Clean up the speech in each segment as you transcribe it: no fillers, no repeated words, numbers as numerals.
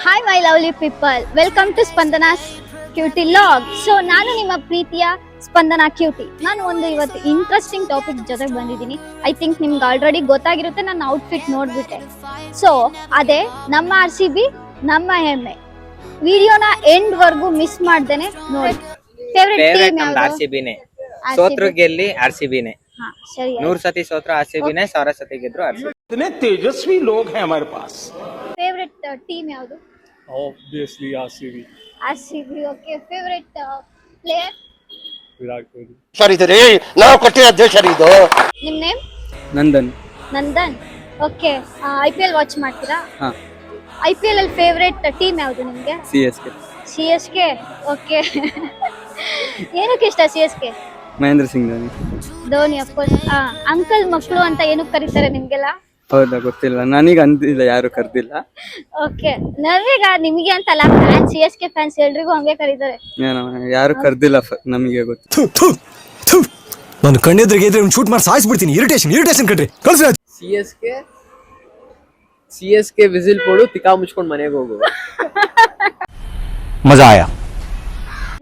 Hi my lovely people, welcome to Spandana's cutie log. So ನಾನು ನಿಮ್ಮ ಪ್ರೀತಿಯ ಸ್ಪಂದನಾ ಕ್ಯೂಟಿ. ನಾನು ಒಂದು ಇವತ್ತು ಇಂಟ್ರೆಸ್ಟಿಂಗ್ ಟಾಪಿಕ್ ಜೊತೆಗೆ ಬಂದಿದ್ದೀನಿ. ಐ ಥಿಂಕ್ ನಿಮ್ಗೆ ಆಲ್ರೆಡಿ ಗೊತ್ತಾಗಿರುತ್ತೆ ನನ್ನ ಔಟ್ಫಿಟ್ ನೋಡ್ಬಿಟ್ಟೆ. ಸೊ ಅದೇ ನಮ್ಮ RCB, ನಮ್ಮ ಹೆಮ್ಮೆ. ವಿಡಿಯೋನ ಎಂಡ್ ವರ್ಗೂ ಮಿಸ್ ಮಾಡ್ದೇನೆ ನೋಡಿ. ಫೇವ್ರೆಟ್ ಟೀಮ್ ಯಾವುದು? RCBನೇ. ಸೋತ್ರು ಗೆಲ್ಲಿ RCBನೇ. ಹಾ ಸರಿ, 100 ಸತಿ ಸೋತ್ರು RCBನೇ, 1000 ಸತಿ ಗೆದ್ರು RCB. इतने तेजस्वी लोग हैं हमारे पास. ಫೇವ್ರೆಟ್ ಟೀಮ್ ಯಾವುದು? Obviously RCB. RCB. Okay. Favourite player? Virat Kohli. Sir ಇದು ರೀ ನಾವು ಕೊಟ್ಟಿರೋ ದೇಶ ಇದು. ನಿಮ್ಮ name? Nandan. Nandan. Okay. IPL watch ಮಾಡ್ತೀರಾ? ಹಾ. IPL ಅಲ್ಲಿ ಫೇವ್ರೆಟ್ ಟೀಮ್ ಯಾವುದು ನಿಮಗೆ? CSK. ಓಕೆ. ಏನಕ್ಕೆ ಇಷ್ಟ CSK? Mahendra Singh Dhoni. Dhoni of course. Uncle ಮಕ್ಕಳು ಅಂತ ಏನಕ್ಕೆ ಕರೀತಾರೆ ನಿಮ್ಗೆಲ್ಲ? ಹೌದಾ, ಗೊತ್ತಿಲ್ಲ, ನನಗೆ ಅಂದಿಲ್ಲ, ಯಾರು ಕರ್ದಿಲ್ಲ. ಓಕೆ. ನನಗೆ ನಿಮಗೆ ಅಂತಲ್ಲ, ಫ್ಯಾನ್ CSK ಫ್ಯಾನ್ಸ್ ಎಲ್ರಿಗೂ ಹಂಗೆ ಕರೀತಾರೆ. ಯಾರು ಕರ್ದಿಲ್ಲ, ನಮಗೆ ಗೊತ್ತು. ನಾನು ಕಣ್ಣೆದ್ರಿಗೆ ಇದ್ರೆ ಶೂಟ್ ಮಾಡಿ ಸಾಯಿಸ್ಬಿಡ್ತೀನಿ. ಇರಿಟೇಷನ್ ಕಣ್ರಿ. ಕಳ್ಸಿ. CSK ವಿಸಿಲ್ ಕೊಡು, ತಿಕಾ ಮುಚ್ಕೊಂಡು ಮನೆಗೆ ಹೋಗು. ಮಜಾ ಆಯಾ.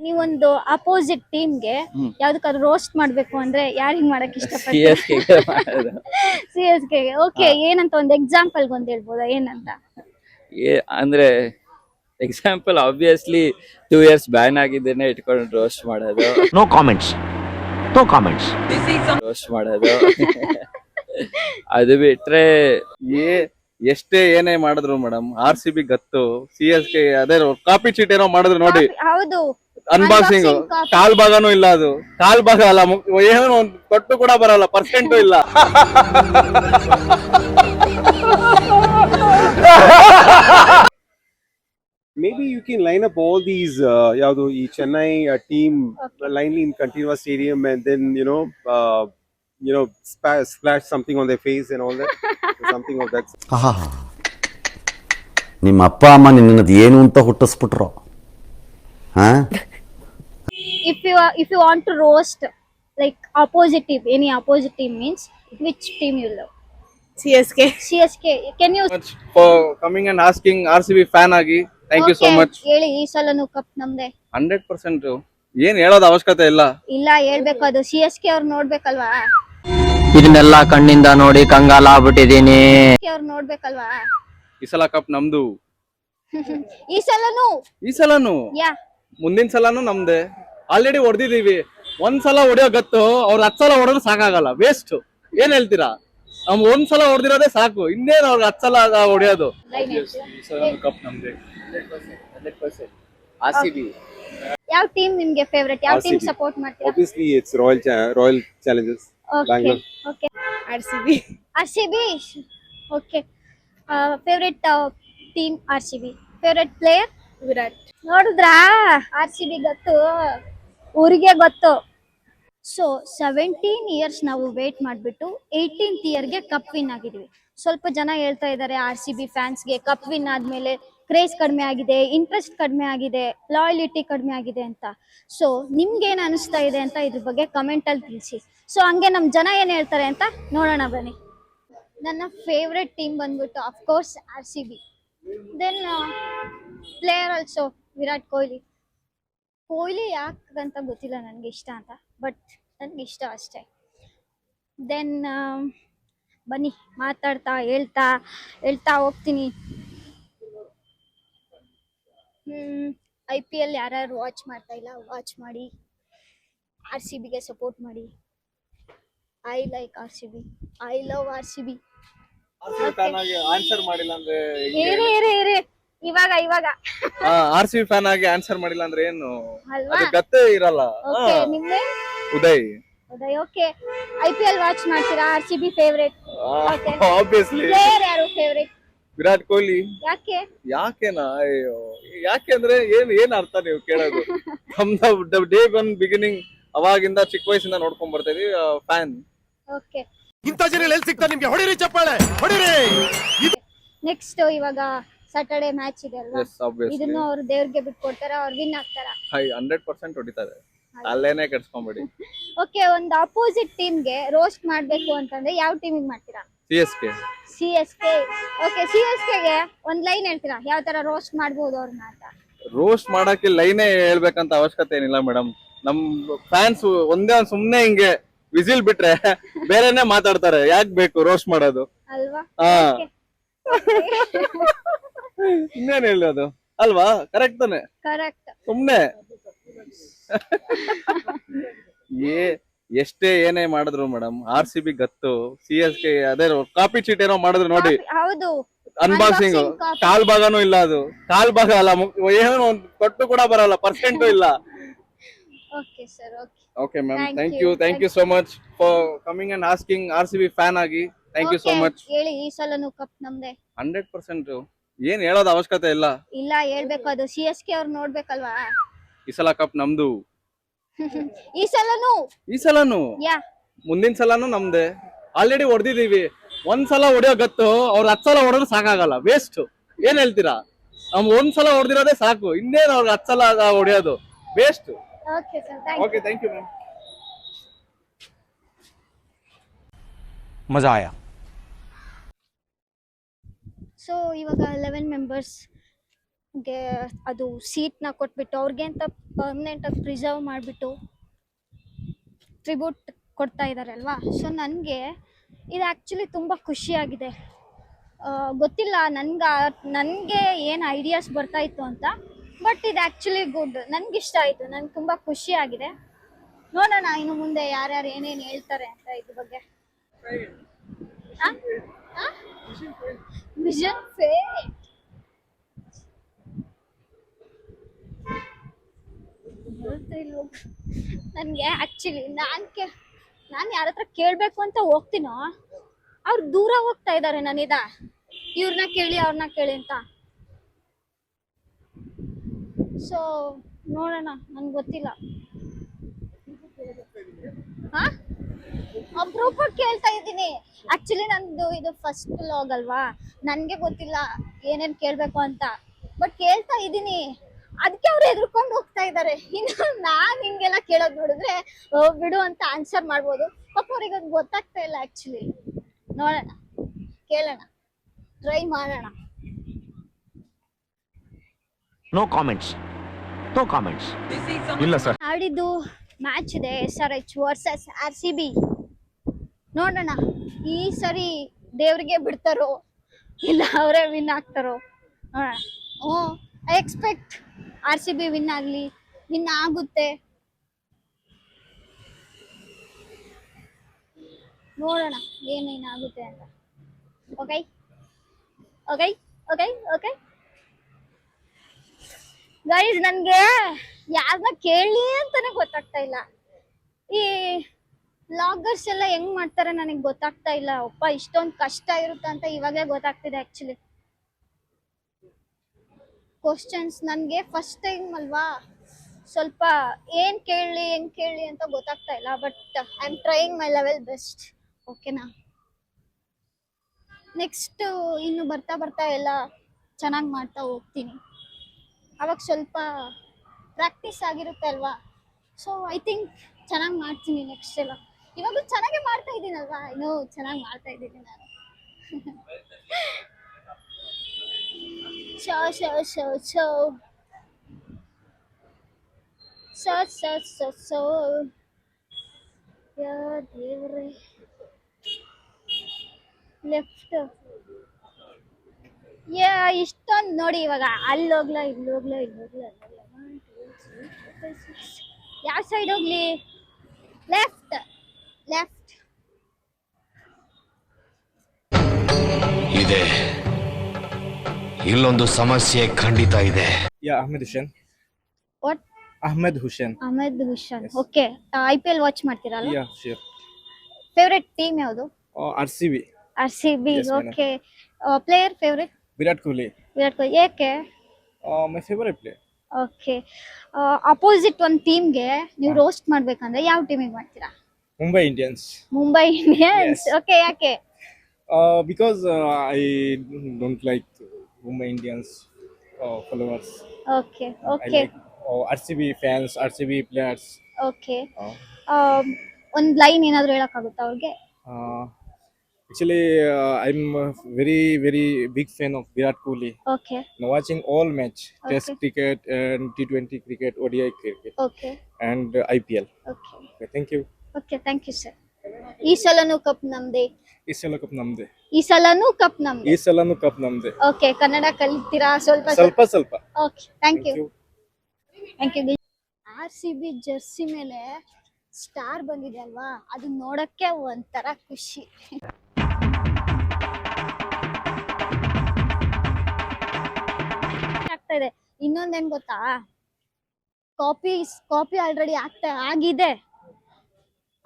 ನೀವೊಂದು ಅಪೋಸಿಟ್ ಟೀಮ್ಗೆ ಯಾವ್ದಕ್ಕಾದ್ರೂ ರೋಸ್ಟ್ ಮಾಡ್ಬೇಕು ಅಂದ್ರೆ ಯಾರಿಗ್ ಮಾಡಕ್ ಇಷ್ಟಪಡ್ತೀರಾ? CSK ಗೆ. ಓಕೆ. ಏನಂತ ಒಂದು ಎಕ್ಸಾಂಪಲ್ ಒಂದ್ ಹೇಳ್ಬೋದಾ? ಏನಂತ ಅಂದ್ರೆ ಎಕ್ಸಾಂಪಲ್ ಆಬ್ವಿಯಸ್ಲಿ 2 years ಬ್ಯಾನ್ ಆಗಿದ್ದೇನೆ ಇಟ್ಕೊಂಡು ರೋಸ್ಟ್ ಮಾಡೋದು. No comments. ರೋಸ್ಟ್ ಮಾಡೋದು ಅದು ಬಿಟ್ರೆ ಎಷ್ಟೇ ಏನೇ ಮಾಡಿದ್ರು ಮೇಡಮ್, RCB ಗತ್ತು. CSK ಅದೇ ಕಾಪಿ ಚೀಟ್ ಏನೋ ಮಾಡಿದ್ರು ನೋಡಿ, ಹೌದು. ಅನ್ಬಾಕ್ಸಿಂಗ್ ಕಾಲ್ ಭಾಗನೂ ಇಲ್ಲ. ಅದು ಕಾಲ್ ಭಾಗ ಅಲ್ಲ, ಏನೋ ಒಂದು ಕೊಟ್ಟು ಕೂಡ ಬರಲ್ಲ, ಪರ್ಸೆಂಟು ಇಲ್ಲ. Maybe you can line up all these ಯಾವುದು ಈ Chennai team linely in Continua Stadium and then splash something on their face and all that. Something of that. ನಿಮ್ಮ ಅಪ್ಪ ಅಮ್ಮ ನಿನ್ನದು ಏನು ಅಂತ ಹುಟ್ಟಿಸ್ಬಿಟ್ರು. ಹಾ. If you want to roast like opposite team, any opposite team means which team you love? CSK. Can you For coming and asking RCB fan ಆಗಿ thank you so much. ಹೇಳಿ, ಈ ಸಲನು ಕಪ್ ನಮ್ದೆ 100%. ಏನ್ ಹೇಳೋದು ಅವಶ್ಯಕತೆ ಇಲ್ಲ. ಹೇಳ್ಬೇಕು, ಅದು CSK ಅವ್ರು ನೋಡ್ಬೇಕಲ್ವಾ? ಇದನ್ನೆಲ್ಲ ಕಣ್ಣಿಂದ ನೋಡಿ ಕಂಗಾಲ ಆಗ್ಬಿಟ್ಟಿದೀನಿ. ಅವ್ರು ನೋಡ್ಬೇಕಲ್ವಾ? ಈ ಸಲ ಕಪ್ ನಮ್ದು. ಈ ಸಲನು ಯಾ, ಮುಂದಿನ ಸಲನು ನಮ್ದೆ. ಆಲ್ರೆಡಿ ಹೊಡೆದಿದೀವಿ. ಒಂದ್ಸಲ ಹೊಡೆಯೋ ಗತ್ತು ಅವ್ರು 10 ಸಲ ಹೊಡೆದ್ರು ಸಾಕಾಗಲ್ಲ, ವೇಸ್ಟ್. ಏನ್ ಹೇಳ್ತೀರಾ? ನಮ್ ಒಂದ್ಸಲ ಹೊಡೆದಿರೋದೇ ಸಾಕು, ಇನ್ನೇನು ಅವ್ರಿಗೆ 10 ಸಲ ಹೊಡೆಯೋದು. ಕಪ್ ನಮ್ದೆ 100%. RCB. ಯಾವ ಟೀಮ್ ನಿಮ್ಗೆ ಫೇವರೇಟ್? ಯಾವ ಟೀಮ್ ಸಪೋರ್ಟ್ ಮಾಡ್ತೀರಾ? Obviously it's Royal Challengers Bangalore. Okay. RCB. Okay. Favourite team RCB. Favourite player Virat. ನೋಡಿದ್ರಾ? RCB ಗೊತ್ತು, ಊರಿಗೆ ಗೊತ್ತು. ಸೊ 17 years ನಾವು ವೇಟ್ ಮಾಡಿಬಿಟ್ಟು 18th ಇಯರ್ಗೆ ಕಪ್ ವಿನ್ ಆಗಿದ್ವಿ. ಸ್ವಲ್ಪ ಜನ ಹೇಳ್ತಾ ಇದ್ದಾರೆ RCB ಫ್ಯಾನ್ಸ್ಗೆ ಕಪ್ ವಿನ್ ಆದ್ಮೇಲೆ ಕ್ರೇಜ್ ಕಡಿಮೆ ಆಗಿದೆ, ಇಂಟ್ರೆಸ್ಟ್ ಕಡಿಮೆ ಆಗಿದೆ, ಲಾಯಲಿಟಿ ಕಡಿಮೆ ಆಗಿದೆ ಅಂತ. ಸೊ ನಿಮ್ಗೇನು ಅನಿಸ್ತಾ ಇದೆ ಅಂತ ಇದ್ರ ಬಗ್ಗೆ ಕಮೆಂಟಲ್ಲಿ ತಿಳಿಸಿ. ಸೊ ಹಂಗೆ ನಮ್ಮ ಜನ ಏನು ಹೇಳ್ತಾರೆ ಅಂತ ನೋಡೋಣ ಬನ್ನಿ. ನನ್ನ ಫೇವ್ರೆಟ್ ಟೀಮ್ ಬಂದ್ಬಿಟ್ಟು of course RCB. Then player also Virat Kohli. ಯಾಕಂತ ಗೊತ್ತಿಲ್ಲ ನನಗೆ ಇಷ್ಟ ಅಂತ, ಬಟ್ ನನಗೆ ಇಷ್ಟ ಅಷ್ಟೇ. ದೆನ್ ಬನ್ನಿ ಮಾತಾಡ್ತಾ ಹೇಳ್ತಾ ಹೋಗ್ತೀನಿ. IPL ಯಾರ್ಯಾರು ವಾಚ್ ಮಾಡ್ತಾ ಇಲ್ಲ, ವಾಚ್ ಮಾಡಿ. RCBಗೆ ಸಪೋರ್ಟ್ ಮಾಡಿ. I like RCB. I love RCB. Answer ಮಾಡಿಲ್ಲ ಅಂದ್ರೆ ಇವಾಗ RCB ಫ್ಯಾನ್ ಆಗಿ ಆನ್ಸರ್ ಮಾಡಿಲ್ಲ ಅಂದ್ರೆ ಏನು ಅಲ್ವಾ? ಅದು ಗತ್ತೇ ಇರಲ್ಲ. ಓಕೆ. ನಿಮ್ಗೆ ಉದಯ್. ಓಕೆ. IPL ವಾಚ್ ಮಾಡ್ತೀರಾ? RCB favourite. Okay. Obviously. Player ಯಾರು ಫೇವರೇಟ್? ವಿರಾಟ್ ಕೊಹ್ಲಿ. ಯಾಕೆನಾ? ಅಯ್ಯೋ, ಯಾಕೆಂದ್ರೆ ಏನ್ ಅರ್ಥ ನೀವು ಕೇಳೋದು? ನಮ್ದು ಡೇ ಒನ್ ಬಿಗಿನಿಂಗ್ ಅವಾಗಿಂದ ಚಿಕ್ಕ ವಯಸ್ಸಿಂದ ನೋಡ್ಕೊಂಡ್ ಬರ್ತಾ ಇದೀವಿ, ಫ್ಯಾನ್. ಓಕೆ. ಇಂಥ ಜನ ಎಲ್ಲಿ ಸಿಗ್ತಾರೆ ನಿಮ್ಗೆ? ಹೊಡಿರಿ ಚಪ್ಪಾಳೆ, ಹೊಡಿರಿ. ನೆಕ್ಸ್ಟ್ ಇವಾಗ ಸ್ಯಾಟರ್ಡೆ ಮ್ಯಾಚ್ ಇದೆ ಅಲ್ವಾ? ಇದನ್ನು ಅವ್ರು ದೇವ್ರಿಗೆ ಬಿಟ್ಕೊಡ್ತಾರ, ಅವ್ರು ವಿನ್ ಆಗ್ತಾರ? 100% ಹೊಡಿತಾರೆ, ಅಲ್ಲೇನೆ ಕೆಡ್ಸ್ಕೊಂಬಿಡಿ. ಓಕೆ. ಒಂದು ಅಪೋಸಿಟ್ ಟೀಮ್ಗೆ ರೋಸ್ಟ್ ಮಾಡ್ಬೇಕು ಅಂತಂದ್ರೆ ಯಾವ ಟೀಮಿಗೆ ಮಾಡ್ತೀರಾ? CSK. CSK. ಓಕೆ, CSKಗೆ ಒಂದ್ ಲೈನ್ ಹೇಳ್ತೀರಾ ಯಾವ ತರ ರೋಸ್ಟ್ ಮಾಡ್ಬೋದು ಅವ್ರನ್ನ ಅಂತ? ರೋಸ್ಟ್ ಮಾಡಕ್ಕೆ ಲೈನೇ ಹೇಳ್ಬೇಕಂತ ಅವಶ್ಯಕತೆ ಏನಿಲ್ಲ ಮೇಡಮ್. ನಮ್ ಫ್ಯಾನ್ಸ್ ಒಂದೇ ಒಂದ್ ಸುಮ್ನೆ ಹಿಂಗೆ ವಿಸಿಲ್ ಬಿಟ್ರೆ ಬೇರೆನೆ ಮಾತಾಡ್ತಾರೆ. ಯಾಕೆ ಬೇಕು ರೋಸ್ಟ್ ಮಾಡೋದು? ಅಲ್ವಾ? ಹಾ. ಇನ್ನೇನ್ ಹೇಳೋದು ಅಲ್ವಾ? ಕರೆಕ್ಟ್ ತಾನೆ? ಕರೆಕ್ಟ್. ಸುಮ್ನೆ ಎಷ್ಟೇ ಏನೇ ಮಾಡಿದ್ರು ಮೇಡಮ್, RCB ಗತ್ತು. CSK ಅದೇ ಕಾಪಿ ಚೀಟ್ ಏನೋ ಮಾಡಿದ್ರು ನೋಡಿ, ಹೌದು, ಅನ್ಬಾಕ್ಸಿಂಗ್ ಕಾಲ್ ಭಾಗನೂ ಇಲ್ಲ. ಅದು ಕಾಲ್ ಭಾಗ ಅಲ್ಲ, ಏನೋ ಒಂದು ಕೊಟ್ಟು ಕೂಡ ಬರಲ್ಲ, ಪರ್ಸೆಂಟು ಇಲ್ಲ. Okay sir, okay. Okay ma'am, Thank thank you so much for coming and asking. RCB fan ಆಗಿ ಥ್ಯಾಂಕ್ ಯು ಸೋ ಮಚ್. ಹೇಳಿ, ಈ ಸಲನು ಕಪ್ ನಮ್ದೆ. 100% ಏನ್ ಹೇಳೋದು ಅವಶ್ಯಕತೆ ಇಲ್ಲ. ಇಲ್ಲ, ಹೇಳ್ಬೇಕು, ಅದು CSK ಅವ್ರು ನೋಡ್ಬೇಕಲ್ವಾ. ಈ ಸಲ ಕಪ್ ನಮ್ದು. ಈ ಸಲನು ಯಾ, ಮುಂದಿನ ಸಲನು ನಮ್ದೆ. ಆಲ್ರೆಡಿ ಹೊಡೆದಿದೀವಿ. ಒಂದ್ಸಲ ಹೊಡೆಯೋ ಗತ್ತು ಅವ್ರ 10 ಸಲ ಹೊಡೆದ್ರು ಸಾಕಾಗಲ್ಲ, ವೇಸ್ಟ್. ಏನ್ ಹೇಳ್ತೀರಾ? ಒಂದ್ಸಲ ಹೊಡೆದಿರೋದೇ ಸಾಕು, ಇನ್ನೇನು ಅವ್ರಿಗೆ 10 ಸಲ ಹೊಡೆಯೋದು waste. Okay sir, thank you. Okay, thank you ma'am. ಮಜಾ ಆಯಾ. ಸೊ ಇವಾಗ 11 ಮೆಂಬರ್ಸ್ಗೆ ಅದು ಸೀಟ್ನ ಕೊಟ್ಬಿಟ್ಟು ಅವ್ರಿಗೆ ಅಂತ ಪರ್ಮನೆಂಟ್ ಆಗಿ ಪ್ರಿಸರ್ವ್ ಮಾಡಿಬಿಟ್ಟು ಟ್ರಿಬ್ಯೂಟ್ ಕೊಡ್ತಾ ಇದ್ದಾರೆ ಅಲ್ವಾ. ಸೊ ನನಗೆ ಇದು ಆ್ಯಕ್ಚುಲಿ ತುಂಬ ಖುಷಿಯಾಗಿದೆ. ಗೊತ್ತಿಲ್ಲ ನನಗೆ ಏನು ಐಡಿಯಾಸ್ ಬರ್ತಾ ಇತ್ತು ಅಂತ, ಬಟ್ ಇದು ಆ್ಯಕ್ಚುಲಿ ಗುಡ್. ನನಗಿಷ್ಟ ಆಯಿತು, ನನಗೆ ತುಂಬ ಖುಷಿಯಾಗಿದೆ. ನೋಡೋಣ ಇನ್ನು ಮುಂದೆ ಯಾರ್ಯಾರು ಏನೇನು ಹೇಳ್ತಾರೆ ಅಂತ ಇದ್ರ ಬಗ್ಗೆ. ವಿಷನ್ ಫೇಟ್ ನನಗೆ ಆ್ಯಕ್ಚುಲಿ ನಾನು ಯಾರ ಹತ್ರ ಕೇಳಬೇಕು ಅಂತ ಹೋಗ್ತೀನೋ ಅವ್ರು ದೂರ ಹೋಗ್ತಾ ಇದ್ದಾರೆ ನನ್ನಿಂದ. ಇವ್ರನ್ನ ಕೇಳಿ ಅವ್ರನ್ನ ಕೇಳಿ ಅಂತ. ಸೊ ನೋಡೋಣ, ನನ್ಗೆ ಗೊತ್ತಿಲ್ಲ. ಅಪ್ರೂಪಕ್ಕೆ ಕೇಳ್ತಾ ಇದ್ದೀನಿ. ಆಕ್ಚುಲಿ ನಂದು ಇದು ಫಸ್ಟ್ ಲಾಗ್ ಅಲ್ವಾ, ನನಗೆ ಗೊತ್ತಿಲ್ಲ ಏನೇನು ಕೇಳಬೇಕು ಅಂತ, ಬಟ್ ಕೇಳ್ತಾ ಇದ್ದೀನಿ. ಅದಕ್ಕೆ ಅವ್ರು ಎದುರ್ಕೊಂಡು ಹೋಗ್ತಾ ಇದ್ದಾರೆ. ಇನ್ನು ನಾನು ಹಿಂಗೆಲ್ಲ ಕೇಳೋದು ನೋಡಿದ್ರೆ ಬಿಡು ಅಂತ ಆನ್ಸರ್ ಮಾಡ್ಬೋದು. ಪಾಪ ಅವ್ರಿಗೆ ಅದು ಗೊತ್ತಾಗ್ತಾ ಇಲ್ಲ ಆ್ಯಕ್ಚುಲಿ. ನೋಡೋಣ, ಕೇಳೋಣ, ಟ್ರೈ ಮಾಡೋಣ. No comments, no comments. ಇಲ್ಲ ಸರ್. ಆಡಿದ್ದು ಮ್ಯಾಚ್ ಇದೆ, SRH ವರ್ಸಸ್ RCB. ನೋಡೋಣ ಈ ಸರಿ ದೇವ್ರಿಗೆ ಬಿಡ್ತಾರೋ ಇಲ್ಲ ಅವರೇ ವಿನ್ ಆಗ್ತಾರೋ ನೋಡೋಣ. ಐ ಎಕ್ಸ್ಪೆಕ್ಟ್ RCB ವಿನ್ ಆಗಲಿ, ವಿನ್ ಆಗುತ್ತೆ. ನೋಡೋಣ ಏನೇನಾಗುತ್ತೆ ಅಂತ. Okay okay okay okay guys, ನನಗೆ ಯಾರನ್ನ ಕೇಳಲಿ ಅಂತಾನೆ ಗೊತ್ತಾಗ್ತಾ ಇಲ್ಲ. ಈ ವ್ಲಾಗರ್ಸ್ ಎಲ್ಲ ಹೆಂಗ್ ಮಾಡ್ತಾರೆ ನನಗೆ ಗೊತ್ತಾಗ್ತಾ ಇಲ್ಲ. ಒಪ್ಪ ಇಷ್ಟೊಂದು ಕಷ್ಟ ಇರುತ್ತೆ ಅಂತ ಇವಾಗೇ ಗೊತ್ತಾಗ್ತಿದೆ ಆ್ಯಕ್ಚುಲಿ. ಕ್ವಶನ್ಸ್ ನನಗೆ ಫಸ್ಟ್ ಟೈಮ್ ಅಲ್ವಾ, ಸ್ವಲ್ಪ ಏನು ಕೇಳಲಿ ಹೆಂಗೆ ಕೇಳಲಿ ಅಂತ ಗೊತ್ತಾಗ್ತಾ ಇಲ್ಲ. But I am trying my level best. ಓಕೆನಾ? ನೆಕ್ಸ್ಟ್ ಇನ್ನು ಬರ್ತಾ ಬರ್ತಾ ಎಲ್ಲ ಚೆನ್ನಾಗಿ ಮಾಡ್ತಾ ಹೋಗ್ತೀನಿ. ಅವಾಗ ಸ್ವಲ್ಪ ಪ್ರಾಕ್ಟೀಸ್ ಆಗಿರುತ್ತೆ ಅಲ್ವಾ. ಸೊ ಐ ಥಿಂಕ್ ಚೆನ್ನಾಗಿ ಮಾಡ್ತೀನಿ ನೆಕ್ಸ್ಟ್ ಎಲ್ಲ. ಇವಾಗಲೂ ಚೆನ್ನಾಗೇ ಮಾಡ್ತಾ ಇದ್ದೀನಲ್ವಾ, ಇನ್ನೂ ಚೆನ್ನಾಗಿ ಮಾಡ್ತಾ ಇದ್ದೀನಿ ನಾನು. ಶೋ ಶೋ ಶೋ ಶೋ ಶೋ ಶೋ ಶೋ ಶೋ ಯಾ ದೇವ್ರೆ. ಲೆಫ್ಟ್ ಯಾ ಇಷ್ಟೊಂದು ನೋಡಿ. ಇವಾಗ ಅಲ್ಲೋಗ್ಲಾ ಇಲ್ಲೋಗ್ಲಾ ಇಲ್ಲೋಗ್ಲಾ ಯಾವ ಸೈಡ್ ಹೋಗ್ಲಿ? Left left. ಇದೆ, ಇಲ್ಲೊಂದು ಸಮಸ್ಯೆ ಖಂಡಿತ ಇದೆ. Ahmed Hussain. What? Ahmed Hussain. Ahmed Hussain. Okay. IPL watch ಮಾಡ್ತೀರಲ್ಲ? Yeah sure. ಫೇವ್ರೆಟ್ ಟೀಮ್ ಯಾವುದು? RCB. RCB. Okay. Player favourite? Virat Kohli. Virat Kohli. ಏಕೆ? My favourite player. Okay. Opposite ಒಂದು ಟೀಮ್ಗೆ ನೀವು ರೋಸ್ಟ್ ಮಾಡ್ಬೇಕಂದ್ರೆ ಯಾವ ಟೀಮಿಗೆ ಮಾಡ್ತೀರಾ? Mumbai Indians. Mumbai Indians. Okay, ಯಾಕೆ? Because I don't like Mumbai Indians followers. Okay I okay like RCB fans, RCB players. Okay. ಒಂದು ಲೈನ್ ಏನಾದರೂ ಹೇಳೋಕ್ಕಾಗುತ್ತಾ ಅವ್ರಿಗೆ? Actually, I'm a very big fan of Virat Kohli. Okay Now watching all match, Test Okay. cricket and T20 cricket, ODI cricket, okay and IPL. Okay Okay, thank you. Okay thank you sir. ಈ ಸಲನೂ cup ನಮ್ದೆ. ಈ ಸಲ cup ನಮ್ದೆ. ಈ ಸಲನೂ cup ನಮ್ದೆ. ಈ ಸಲನೂ ಕಪ್ ನಮ್ದೆ. ಓಕೆ ಕನ್ನಡ ಕಲಿತೀರಾ ಸ್ವಲ್ಪ ಸ್ವಲ್ಪ. Okay thank you. Thank you. Thank you. RCB jersey ಮೇಲೆ ಸ್ಟಾರ್ ಬಂದಿದೆ ಅಲ್ವಾ, ಅದು ನೋಡಕ್ಕೆ ಒಂಥರ ಖುಷಿ. ಆಗ್ತಾ ಇದೆ. ಇನ್ನೊಂದೇನ್ ಗೊತ್ತಾ, ಕಾಪಿ ಆಲ್ರೆಡಿ ಆಗಿದೆ.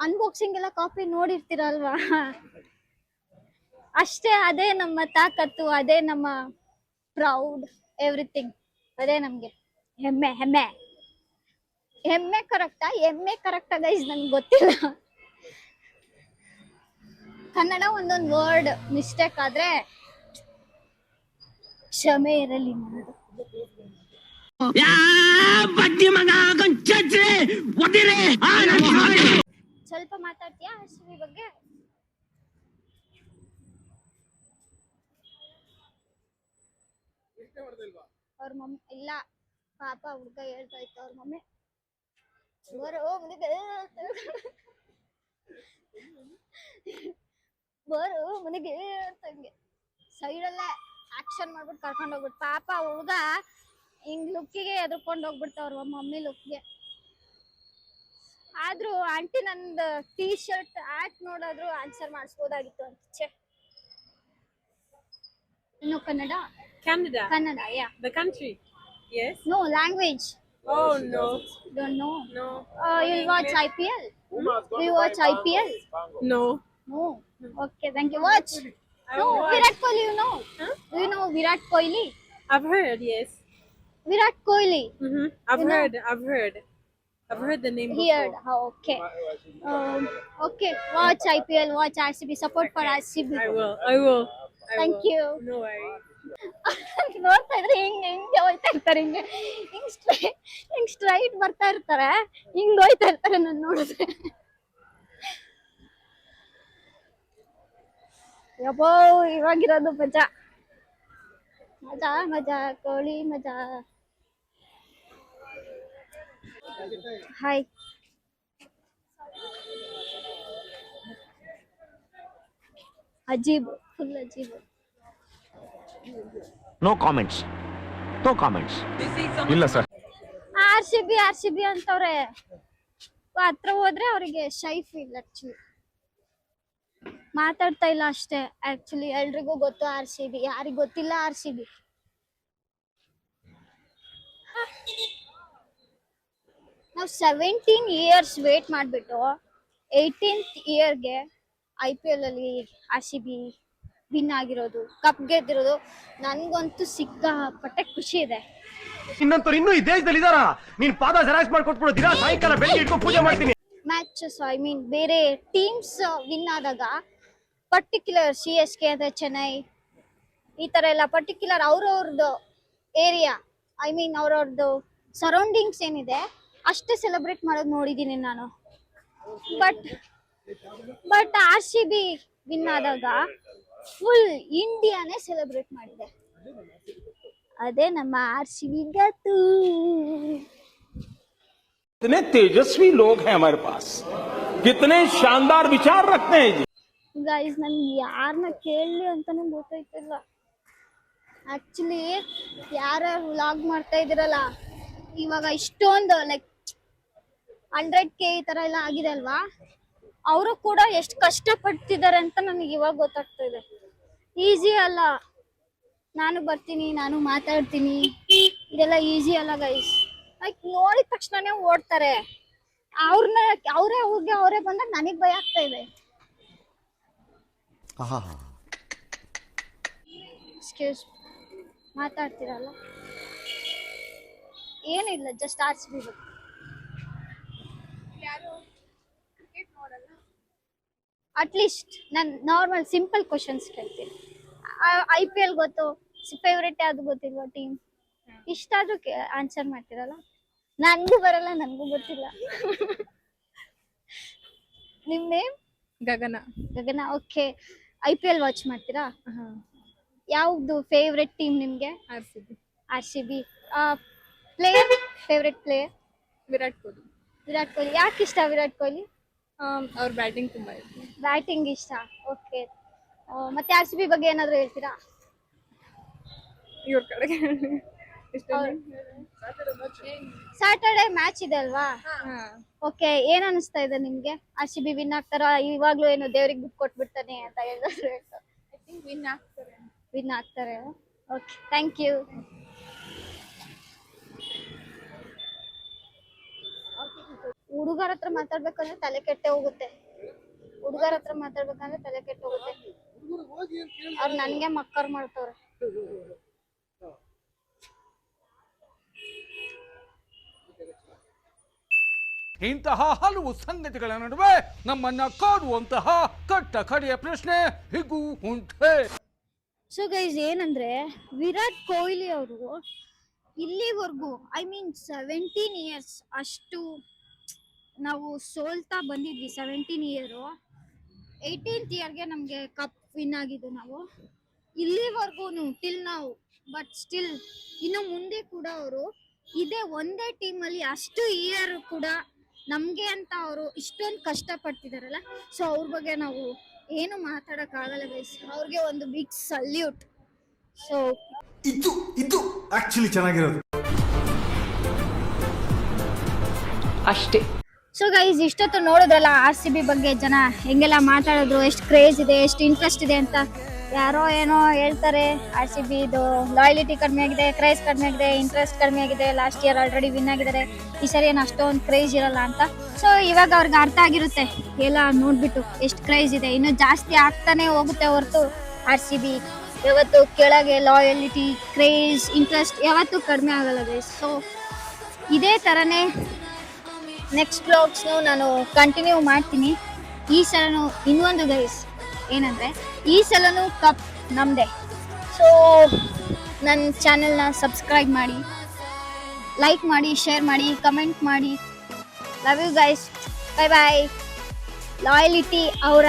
ಅನ್ಬಾಕ್ಸಿಂಗ್ ಎಲ್ಲ ಕಾಪಿ ನೋಡಿರ್ತೀರಲ್ವಾ, ಅಷ್ಟೇ. ಅದೇ ನಮ್ಮ ತಾಕತ್ತು, ಅದೇ ನಮ್ಮ ಪ್ರೌಡ್, ಎವ್ರಿಥಿಂಗ್. ಅದೇ ನಮ್ಗೆ ಹೆಮ್ಮೆ. ಎಮ್ಮೆ ಕರೆಕ್ಟಾ ಗೈಸ್? ನನ್ಗೆ ಗೊತ್ತಿಲ್ಲ. ಕನ್ನಡ ಒಂದೊಂದು ವರ್ಡ್ ಮಿಸ್ಟೇಕ್ ಆದ್ರೆ ಕ್ಷಮೆ ಇರಲಿ ನನ್ನದು. ಸ್ವಲ್ಪ ಮಾತಾಡ್ತೀಯಾ RCB ಬಗ್ಗೆ? ಅವ್ರ ಮಮ್ಮಿ ಇಲ್ಲ, ಪಾಪ ಹುಡ್ಗ ಹೇಳ್ತಾ ಇತ್ತು ಅವ್ರ ಮಮ್ಮಿ ಬರೋ ಮನೆಗೆ ಅಂತಂಗೆ ಸೈಡಲ್ಲೇ ಆಕ್ಷನ್ ಮಾಡ್ಬಿಟ್ಟು ಕರ್ಕೊಂಡು ಹೋಗ್ಬಿಟ್ಟು, ಪಾಪ ಹುಡ್ಗ ಹಿಂಗ್ ಲುಕ್ಕಿಗೆ ಎದ್ರಕೊಂಡು ಹೋಗ್ಬಿಡ್ತ ಅವ್ರ ಮಮ್ಮಿ ಲುಕ್ಗೆ. ಆದ್ರೂ ಆಂಟಿ ನಂದು ಟೀ ಶರ್ಟ್ ಆಕ್ಟ್ ನೋಡಾದ್ರು ಆನ್ಸರ್ ಮಾಡಿಸ್ಬೋದಾಗಿತ್ತು ಅಂತ. ಇನ್ನು ಕನ್ನಡ ಕನ್ನಡ ಯಾ The country. Yes. No language. Oh no. Don't know. No. You'll watch IPL? Do you watch IPL? No. No. Okay, thank you. Watch. No, Virat Kohli, you know? Do you know Virat Kohli? I've heard. Yes. Virat Kohli. I've You know? heard. I've heard the name Heard. before. Oh, okay. Okay. Watch IPL. Watch RCB. Support for RCB. I will. Thank you. No worries. ನೋಡ್ತಾ ಇದ್ರೆ ಹಿಂಗೆ ಹೋಯ್ತಾ ಇರ್ತಾರೆ, ಹಿಂಗ್ straight ಬರ್ತಾ ಇರ್ತಾರೆ, ಹಿಂಗ್ ಹೋಯ್ತಾ ಇರ್ತಾರೆ ನಾನು ನೋಡಿದ್ರೆ. ಯಪ್ಪೋ ಇವಾಗಿರೋದು ಮಜಾ ಕೋಳಿ ಮಜಾ. ಹಾಯ್. ಅಜೀಬ್, ಫುಲ್ ಅಜೀಬ್. ನೋ ಕಾಮೆಂಟ್ಸ್ ಇಲ್ಲ ಸರ್. RCB ಅಂತವ್ರೆ, ಹತ್ರ ಹೋದ್ರೆ ಅವರಿಗೆ ಶೈ ಫೀಲ್. ಆಕ್ಚುಲಿ ಮಾತಾಡ್ತಾ ಇಲ್ಲ ಅಷ್ಟೇ. ಆಕ್ಚುಲಿ ಎಲ್ರಿಗೂ ಗೊತ್ತು RCB, ಯಾರಿಗ್ ಗೊತ್ತಿಲ್ಲ RCB. ನಾವು 17 years ವೇಟ್ ಮಾಡ್ಬಿಟ್ಟು 18th yearಗೆ IPL ಅಲ್ಲಿ RCB ವಿನ್ ಆಗಿರೋದು, ಕಪ್ ಗೆದ್ದಿರೋದು ನನ್ಗಂತೂ ಸಿಕ್ಕಾಪಟ್ಟೆ ಖುಷಿ ಇದೆ. ಇನ್ನಂತೂ ಇನ್ನೂ ಈ ದೇಶದಲ್ಲಿ ಇದಾರ, ನೀನ್ ಪಾದ ಜೆರಾಕ್ಸ್ ಮಾಡ್ಕೊಟ್ಬಿಡು, ದಿನ ಸಾಯಂಕಾಲ ಬೆಳಿಗ್ಗೆ ಇಟ್ಕೊಂಡು ಪೂಜೆ ಮಾಡ್ತೀನಿ. ಮ್ಯಾಚಸ್ ಐ ಮೀನ್ ಬೇರೆ ಟೀಮ್ಸ್ ವಿನ್ ಆದಾಗ, ಪರ್ಟಿಕ್ಯುಲರ್ CSK ಅಂದ್ರೆ ಚೆನ್ನೈ, ಈ ತರ ಎಲ್ಲ ಪರ್ಟಿಕ್ಯುಲರ್ ಅವ್ರವ್ರದ್ದು ಏರಿಯಾ, ಐ ಮೀನ್ ಅವ್ರವ್ರದ್ದು ಸರೌಂಡಿಂಗ್ಸ್ ಏನಿದೆ ಅಷ್ಟೇ ಸೆಲೆಬ್ರೇಟ್ ಮಾಡೋದು ನೋಡಿದ್ದೀನಿ ನಾನು. ಬಟ್ RCB ವಿನ್ ಆದಾಗ ಫುಲ್ ಇಂಡಿಯಾನೇ ಸೆಲೆಬ್ರೇಟ್ ಮಾಡಿದೆ. ಅದೇ ನಮ್ಮ RCB ಗತ್ತು. कितने तेजस्वी लोग हैं हमारे पास, कितने शानदार विचार रखते हैं जी. ಗೈಸ್ ನನ್ಗೆ ಯಾರನ್ನ ಕೇಳಲಿ ಅಂತಾನೆ ಗೊತ್ತಾಯ್ತಿಲ್ಲ. ಆಕ್ಚುಲಿ ಯಾರ್ಯಾರು ವ್ಲಾಗ್ ಮಾಡ್ತಾ ಇದಿರಲ್ಲ ಇವಾಗ, ಇಷ್ಟೊಂದು ಲೈಕ್ 100K ಈ ತರ ಎಲ್ಲ ಆಗಿದೆ ಅಲ್ವಾ, ಅವರು ಕೂಡ ಎಷ್ಟು ಕಷ್ಟ ಪಡ್ತಿದ್ದಾರೆ ಅಂತ ನನಗೆ ಇವಾಗ ಗೊತ್ತಾಗ್ತಾ ಇದೆ. ಈಸಿ ಅಲ್ಲ. ನಾನು ಬರ್ತೀನಿ, ನಾನು ಮಾತಾಡ್ತೀನಿ, ಇದೆಲ್ಲ ಈಸಿ ಅಲ್ಲ ಗೈಸ್. ಲೈಕ್ ನೋಡಿದ ತಕ್ಷಣನೇ ಓಡ್ತಾರೆ. ಅವರೇ ಬಂದಾಗ ನನಗ್ ಭಯ ಆಗ್ತಾ ಇದೆ. ಎಕ್ಸ್ಕ್ಯೂಸ್, ಮಾತಾಡ್ತೀರಲ್ಲ? ಏನಿಲ್ಲ, ಜಸ್ಟ್ RCB ಬಗ್ಗೆ. ಅಟ್ಲೀಸ್ಟ್ ನಾನು ನಾರ್ಮಲ್ ಸಿಂಪಲ್ ಕ್ವಶನ್ಸ್ ಕೇಳ್ತೀನಿ. IPL ಗೊತ್ತು, ಫೇವ್ರೆಟ್ ಯಾವ್ದು ಗೊತ್ತಿಲ್ವಾ ಟೀಮ್? ಇಷ್ಟಾದ್ರೂ ಆನ್ಸರ್ ಮಾಡ್ತೀರಲ್ಲ. ನನ್ಗೂ ಬರಲ್ಲ, ನನ್ಗೂ ಗೊತ್ತಿಲ್ಲ. ನಿಮ್ ನೇಮ್? ಗಗನ. ಗಗನ, ಓಕೆ. IPL ವಾಚ್ ಮಾಡ್ತೀರಾ? ಯಾವ್ದು ಫೇವ್ರೆಟ್ ಟೀಮ್ ನಿಮ್ಗೆ? RCB. RCB. Player, favourite player? Virat Kohli. Virat Kohli. ಯಾಕೆ ಇಷ್ಟ ವಿರಾಟ್ ಕೊಹ್ಲಿ? ಅವ್ರ ಬ್ಯಾಟಿಂಗ್ ತುಂಬಾ ಇಷ್ಟ. ಬ್ಯಾಟಿಂಗ್ ಇಷ್ಟ. ಓಕೆ. ಮತ್ತೆ RCB ಬಗ್ಗೆ ಏನಾದ್ರು ಹೇಳ್ತೀರಾ? ಇವ್ರ ಕಡೆಗೆ ಇಷ್ಟ. ಸ್ಯಾಟರ್ಡೆ ಮ್ಯಾಚ್ ಇದೆ ಅಲ್ವಾ? ಓಕೆ, ಏನ್ ಅನಿಸ್ತಾ ಇದೆ ನಿಮ್ಗೆ? RCB ವಿನ್ ಆಗ್ತಾರ? ಇವಾಗ್ಲೂ ಏನು ದೇವ್ರಿಗೆ ದುಡ್ಡು ಕೊಟ್ಬಿಡ್ತಾನೆ ಅಂತ ಹೇಳಿದ್ರು. ಐ ಥಿಂಕ್ ವಿನ್ ಆಗ್ತಾರೆ. ವಿನ್ ಆಗ್ತಾರೆ. Okay, thank you. ಹುಡುಗರ ಹತ್ರ ಮಾತಾಡ್ಬೇಕಂದ್ರೆ ತಲೆ ಕೆಟ್ಟೆ ಹೋಗುತ್ತೆ. ಹುಡುಗರ ಹತ್ರ ಮಾತಾಡ್ಬೇಕಂದ್ರೆ ತಲೆ ಕೆಟ್ಟ ಹೋಗುತ್ತೆ. ಅವ್ರು ನನ್ಗೆ ಮಕ್ಕರ್ ಮಾಡ್ತವ್ರೆ. ಇಂತಹ ಹಲವು ಸಂಗತಿಗಳ ನಡುವೆ ನಮ್ಮನ್ನ ಕಾಡುವಂತಹ ಕಟ್ಟ ಕಡೆಯ ಪ್ರಶ್ನೆ ಹೀಗೂ ಉಂಟೆ. ಸೊ ಗೈಸ್, ಏನಂದ್ರೆ ವಿರಾಟ್ ಕೊಹ್ಲಿ ಅವರು ಇಲ್ಲಿವರೆಗೂ ಐ ಮೀನ್ 17 ಇಯರ್ಸ್ ಅಷ್ಟು ನಾವು ಸೋಲ್ತಾ ಬಂದಿದ್ವಿ. 17 ಇಯರು 18th ಇಯರ್ಗೆ ನಮಗೆ ಕಪ್ ವಿನ್ ಆಗಿದ್ದು ನಾವು ಇಲ್ಲಿವರೆಗೂ ಟಿಲ್ ನಾವು. ಬಟ್ ಸ್ಟಿಲ್ ಇನ್ನು ಮುಂದೆ ಕೂಡ ಅವರು ಇದೇ ಒಂದೇ ಟೀಮಲ್ಲಿ ಅಷ್ಟು ಇಯರ್ ಕೂಡ ನಮಗೆ ಅಂತ ಅವರು ಇಷ್ಟೊಂದು ಕಷ್ಟ ಪಡ್ತಿದಾರಲ್ಲ. ಸೊ ಅವ್ರ ಬಗ್ಗೆ ನಾವು ಏನು ಮಾತಾಡಕ್ ಆಗಲ್ಲ ಗೈಸ್. ಅವ್ರಿಗೆ ಒಂದು ಬಿಗ್ ಸಲ್ಯೂಟ್. ಸೊ ಇದು ಆಕ್ಚುಲಿ ಚೆನ್ನಾಗಿರೋದು ಅಷ್ಟೇ. ಸೊ ಗೈಸ್, ಇಷ್ಟೊತ್ತು ನೋಡಿದ್ರಲ್ಲ RCB ಬಗ್ಗೆ ಜನ ಹೆಂಗೆಲ್ಲ ಮಾತಾಡಿದ್ರು, ಎಷ್ಟು ಕ್ರೇಜ್ ಇದೆ, ಎಷ್ಟು ಇಂಟ್ರೆಸ್ಟ್ ಇದೆ ಅಂತ. ಯಾರೋ ಏನೋ ಹೇಳ್ತಾರೆ RCB ಇದು ಲಾಯಲಿಟಿ ಕಡಿಮೆ ಆಗಿದೆ, ಕ್ರೇಜ್ ಕಡಿಮೆ ಆಗಿದೆ, ಇಂಟ್ರೆಸ್ಟ್ ಕಡಿಮೆ ಆಗಿದೆ, ಲಾಸ್ಟ್ ಇಯರ್ ಆಲ್ರೆಡಿ ವಿನ್ ಆಗಿದ್ದಾರೆ, ಈ ಸರಿ ಏನು ಅಷ್ಟೊಂದು ಕ್ರೇಜ್ ಇರಲ್ಲ ಅಂತ. ಸೊ ಇವಾಗ ಅವ್ರಿಗೆ ಅರ್ಥ ಆಗಿರುತ್ತೆ ಎಲ್ಲ ನೋಡ್ಬಿಟ್ಟು ಎಷ್ಟು ಕ್ರೇಜ್ ಇದೆ. ಇನ್ನು ಜಾಸ್ತಿ ಆಗ್ತಾನೆ ಹೋಗುತ್ತೆ ಹೊರತು RCB ಯಾವತ್ತು ಕೆಳಗೆ ಲಾಯಲಿಟಿ, ಕ್ರೇಜ್, ಇಂಟ್ರೆಸ್ಟ್ ಯಾವತ್ತೂ ಕಡಿಮೆ ಆಗಲ್ಲ ಗೈಸ್. ಸೊ ಇದೇ ಥರನೇ ನೆಕ್ಸ್ಟ್ ಬ್ಲಾಗ್ಸ್ನು ನಾನು ಕಂಟಿನ್ಯೂ ಮಾಡ್ತೀನಿ. ಈ ಸಲನೂ ಇನ್ನೊಂದು ಗೈಸ್ ಏನಂದರೆ, ಈ ಸಲನೂ ಕಪ್ ನಮ್ಮದೇ. ಸೊ ನನ್ನ ಚಾನೆಲ್ನ ಸಬ್ಸ್ಕ್ರೈಬ್ ಮಾಡಿ, ಲೈಕ್ ಮಾಡಿ, ಶೇರ್ ಮಾಡಿ, ಕಮೆಂಟ್ ಮಾಡಿ. Love you guys. Bye bye. Loyalty ಅವರ